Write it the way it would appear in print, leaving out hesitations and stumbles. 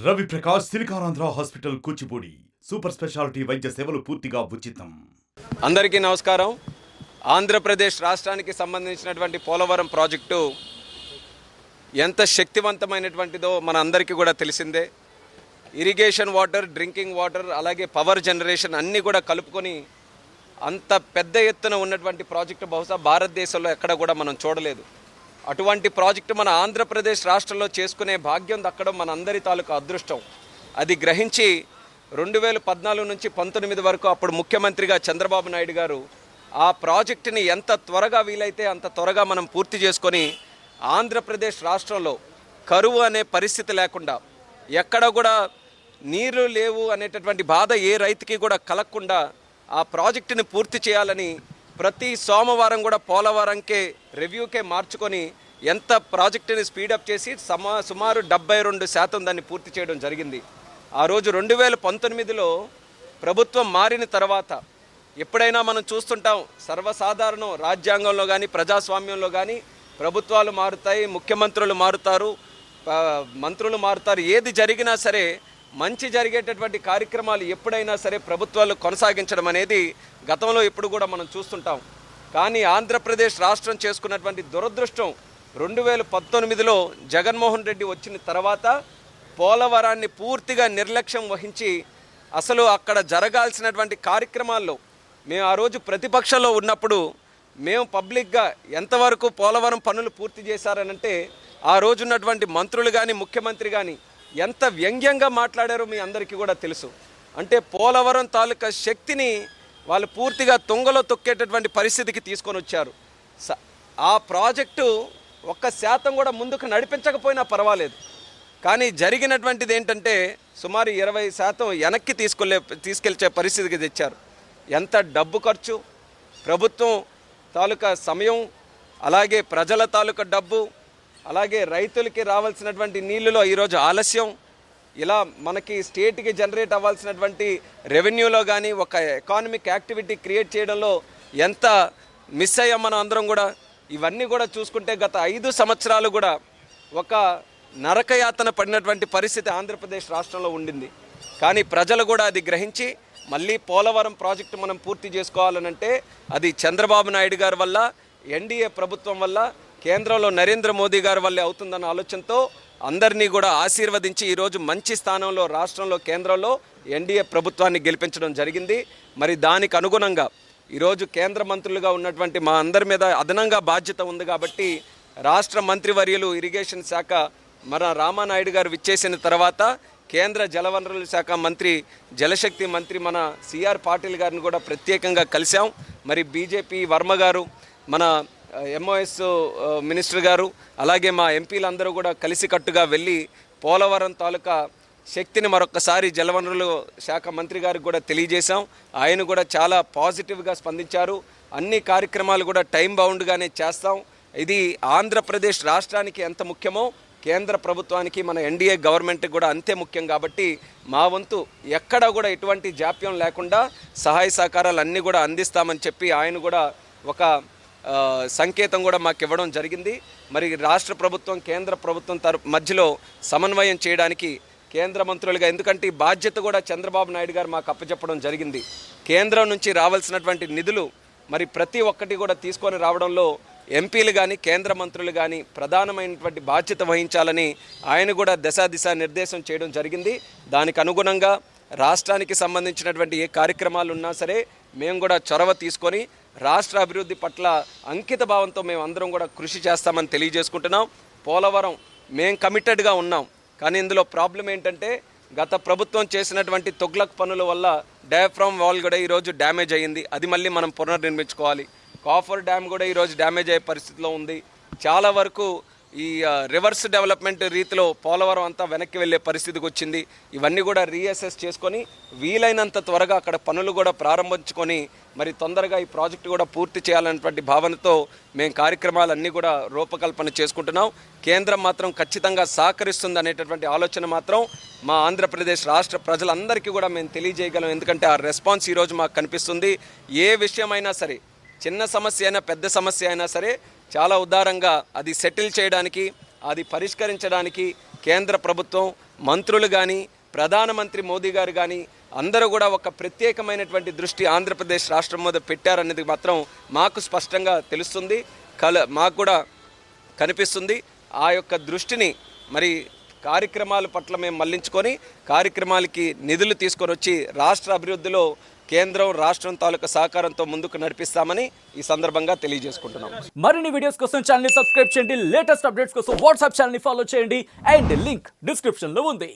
Ravi Prakash Siliconandhra hospital Kuchipudi super speciality వైద్య సేవలు పూర్తిగా ఉచితం. అందరికీ నమస్కారం. ఆంధ్రప్రదేశ్ రాష్ట్రానికి సంబంధించినటువంటి పోలవరం ప్రాజెక్టు ఎంత శక్తివంతమైనటువంటిదో మన అందరికీ కూడా తెలిసిందే. ఇరిగేషన్ వాటర్, డ్రింకింగ్ వాటర్, అలాగే పవర్ జనరేషన్ అన్నీ కూడా కలుపుకొని అంత పెద్ద ఎత్తున ఉన్నటువంటి ప్రాజెక్టు బహుశా భారతదేశంలో ఎక్కడ కూడా మనం చూడలేదు. అటువంటి ప్రాజెక్టు మన ఆంధ్రప్రదేశ్ రాష్ట్రంలో చేసుకునే భాగ్యం దక్కడం మన అందరి తాలూకా అదృష్టం. అది గ్రహించి 2014 నుంచి 19 వరకు అప్పుడు ముఖ్యమంత్రిగా చంద్రబాబు నాయుడు గారు ఆ ప్రాజెక్టుని ఎంత త్వరగా వీలైతే అంత త్వరగా మనం పూర్తి చేసుకొని ఆంధ్రప్రదేశ్ రాష్ట్రంలో కరువు అనే పరిస్థితి లేకుండా, ఎక్కడ కూడా నీరు లేవు అనేటటువంటి బాధ ఏ రైతుకి కూడా కలగకుండా ఆ ప్రాజెక్టుని పూర్తి చేయాలని ప్రతి సోమవారం కూడా పోలవరంకే రివ్యూకే మార్చుకొని ఎంత ప్రాజెక్టుని స్పీడప్ చేసి సుమారు 72% దాన్ని పూర్తి చేయడం జరిగింది. ఆ రోజు 2019లో ప్రభుత్వం మారిన తర్వాత ఎప్పుడైనా మనం చూస్తుంటాం, సర్వసాధారణం రాజ్యాంగంలో కానీ ప్రజాస్వామ్యంలో కానీ ప్రభుత్వాలు మారుతాయి, ముఖ్యమంత్రులు మారుతారు, మంత్రులు మారుతారు. ఏది జరిగినా సరే మంచి జరిగేటటువంటి కార్యక్రమాలు ఎప్పుడైనా సరే ప్రభుత్వాలు కొనసాగించడం అనేది గతంలో ఎప్పుడు కూడా మనం చూస్తుంటాం. కానీ ఆంధ్రప్రదేశ్ రాష్ట్రం చేసుకున్నటువంటి దురదృష్టం 2019లో జగన్మోహన్ రెడ్డి వచ్చిన తర్వాత పోలవరాన్ని పూర్తిగా నిర్లక్ష్యం వహించి అసలు అక్కడ జరగాల్సినటువంటి కార్యక్రమాల్లో మేము ఆ రోజు ప్రతిపక్షంలో ఉన్నప్పుడు మేము పబ్లిక్గా ఎంతవరకు పోలవరం పనులు పూర్తి చేశారనంటే ఆ రోజు ఉన్నటువంటి మంత్రులు కానీ ముఖ్యమంత్రి కానీ ఎంత వ్యంగ్యంగా మాట్లాడారో మీ అందరికీ కూడా తెలుసు. అంటే పోలవరం తాలూకా శక్తిని వాళ్ళు పూర్తిగా తుంగలో తొక్కేటటువంటి పరిస్థితికి తీసుకొని వచ్చారు. ఆ ప్రాజెక్టు 1% కూడా ముందుకు నడిపించకపోయినా పర్వాలేదు, కానీ జరిగినటువంటిది ఏంటంటే సుమారు 20% వెనక్కి తీసుకెళ్లే పరిస్థితికి తెచ్చారు. ఎంత డబ్బు ఖర్చు, ప్రభుత్వం తాలూకా సమయం, అలాగే ప్రజల తాలూకా డబ్బు, అలాగే రైతులకి రావాల్సినటువంటి నీళ్ళలో ఈరోజు ఆలస్యం, ఇలా మనకి స్టేట్కి జనరేట్ అవ్వాల్సినటువంటి రెవెన్యూలో కానీ ఒక ఎకానమిక్ యాక్టివిటీ క్రియేట్ చేయడంలో ఎంత మిస్ అయ్యాం మనం అందరం కూడా. ఇవన్నీ కూడా చూసుకుంటే గత 5 సంవత్సరాలు కూడా ఒక నరకయాతన పడినటువంటి పరిస్థితి ఆంధ్రప్రదేశ్ రాష్ట్రంలో ఉండింది. కానీ ప్రజలు కూడా అది గ్రహించి మళ్ళీ పోలవరం ప్రాజెక్టు మనం పూర్తి చేసుకోవాలనంటే అది చంద్రబాబు నాయుడు గారి వల్ల, ఎన్డీఏ ప్రభుత్వం వల్ల, కేంద్రంలో నరేంద్ర మోదీ గారి వల్లే అవుతుందన్న ఆలోచనతో అందరినీ కూడా ఆశీర్వదించి ఈరోజు మంచి స్థానంలో రాష్ట్రంలో, కేంద్రంలో ఎన్డీఏ ప్రభుత్వాన్ని గెలిపించడం జరిగింది. మరి దానికి అనుగుణంగా ఈరోజు కేంద్ర మంత్రులుగా ఉన్నటువంటి మా అందరి మీద అదనంగా బాధ్యత ఉంది కాబట్టి రాష్ట్ర మంత్రివర్యులు ఇరిగేషన్ శాఖ మన రామానాయుడు గారు విచ్చేసిన తర్వాత కేంద్ర జలవనరుల శాఖ మంత్రి, జలశక్తి మంత్రి మన సిఆర్ పాటిల్ గారిని కూడా ప్రత్యేకంగా కలిశాం. మరి బీజేపీ వర్మ గారు, మన ఎంఓఎస్ మినిస్టర్ గారు, అలాగే మా ఎంపీలందరూ కూడా కలిసికట్టుగా వెళ్ళి పోలవరం తాలూకా శక్తిని మరొకసారి జలవనరుల శాఖ మంత్రి గారికి కూడా తెలియజేశాం. ఆయన కూడా చాలా పాజిటివ్గా స్పందించారు. అన్ని కార్యక్రమాలు కూడా టైం బౌండ్గానే చేస్తాం. ఇది ఆంధ్రప్రదేశ్ రాష్ట్రానికి ఎంత ముఖ్యమో కేంద్ర ప్రభుత్వానికి, మన ఎన్డీఏ గవర్నమెంట్కి కూడా అంతే ముఖ్యం. కాబట్టి మా వంతు ఎక్కడ కూడా ఎటువంటి జాప్యం లేకుండా సహాయ సహకారాలు అన్నీ కూడా అందిస్తామని చెప్పి ఆయన కూడా ఒక సంకేతం కూడా మాకు ఇవ్వడం జరిగింది. మరి రాష్ట్ర ప్రభుత్వం, కేంద్ర ప్రభుత్వం మధ్యలో సమన్వయం చేయడానికి కేంద్ర మంత్రులుగా, ఎందుకంటే ఈ బాధ్యత కూడా చంద్రబాబు నాయుడు గారు మాకు అప్పచెప్పడం జరిగింది. కేంద్రం నుంచి రావాల్సినటువంటి నిధులు మరి ప్రతి ఒక్కటి కూడా తీసుకొని రావడంలో ఎంపీలు కానీ కేంద్ర మంత్రులు కానీ ప్రధానమైనటువంటి బాధ్యత వహించాలని ఆయన కూడా దశ నిర్దేశం చేయడం జరిగింది. దానికి అనుగుణంగా రాష్ట్రానికి సంబంధించినటువంటి ఏ కార్యక్రమాలు ఉన్నా సరే మేము కూడా చొరవ తీసుకొని రాష్ట్ర అభివృద్ధి పట్ల అంకిత భావంతో మేము అందరం కూడా కృషి చేస్తామని తెలియజేసుకుంటున్నాం. పోలవరం మేము కమిటెడ్గా ఉన్నాం, కానీ ఇందులో ప్రాబ్లం ఏంటంటే గత ప్రభుత్వం చేసినటువంటి తొగ్లక్ పనుల వల్ల డయాఫ్రామ్ వాల్ కూడా ఈరోజు డ్యామేజ్ అయ్యింది. అది మళ్ళీ మనం పునర్నిర్మించుకోవాలి. కాఫర్ డ్యామ్ కూడా ఈరోజు డ్యామేజ్ అయ్యే పరిస్థితిలో ఉంది. చాలా వరకు ఈ రివర్స్ డెవలప్మెంట్ రీతిలో పోలవరం అంతా వెనక్కి వెళ్ళే పరిస్థితికి వచ్చింది. ఇవన్నీ కూడా రీఅసెస్ చేసుకొని వీలైనంత త్వరగా అక్కడ పనులు కూడా ప్రారంభించుకొని మరి తొందరగా ఈ ప్రాజెక్టు కూడా పూర్తి చేయాలనేటువంటి భావనతో మేము కార్యక్రమాలన్నీ కూడా రూపకల్పన చేసుకుంటున్నాం. కేంద్రం మాత్రం ఖచ్చితంగా సహకరిస్తుంది అనేటటువంటి ఆలోచన మాత్రం మా ఆంధ్రప్రదేశ్ రాష్ట్ర ప్రజలందరికీ కూడా మేము తెలియజేయగలం. ఎందుకంటే ఆ రెస్పాన్స్ ఈరోజు మాకు కనిపిస్తుంది. ఏ విషయమైనా సరే, చిన్న సమస్య అయినా పెద్ద సమస్య అయినా సరే చాలా ఉదారంగా అది సెటిల్ చేయడానికి, అది పరిష్కరించడానికి కేంద్ర ప్రభుత్వం మంత్రులు కానీ ప్రధానమంత్రి మోదీ గారు కానీ అందరూ కూడా ఒక ప్రత్యేకమైనటువంటి దృష్టి ఆంధ్రప్రదేశ్ రాష్ట్రం మీద పెట్టారనేది మాత్రం మాకు స్పష్టంగా తెలుస్తుంది, మాకు కూడా కనిపిస్తుంది. ఆ యొక్క దృష్టిని మరి కార్యక్రమాల పట్ల మేము మళ్లించుకొని కార్యక్రమాలకి నిధులు తీసుకొని వచ్చి రాష్ట్ర అభివృద్ధిలో కేంద్రం రాష్ట్రం తాలూకా సహకారంతో ముందుకు నడిపిస్తామని ఈ సందర్భంగా తెలియజేసుకుంటున్నాం. మరిన్ని వీడియోస్ కోసం ఛానల్ ని సబ్స్క్రైబ్ చేయండి, లేటెస్ట్ అప్డేట్స్ కోసం వాట్సాప్ ఛానల్ ని ఫాలో చేయండి అండ్ లింక్ డిస్క్రిప్షన్ లో ఉంది.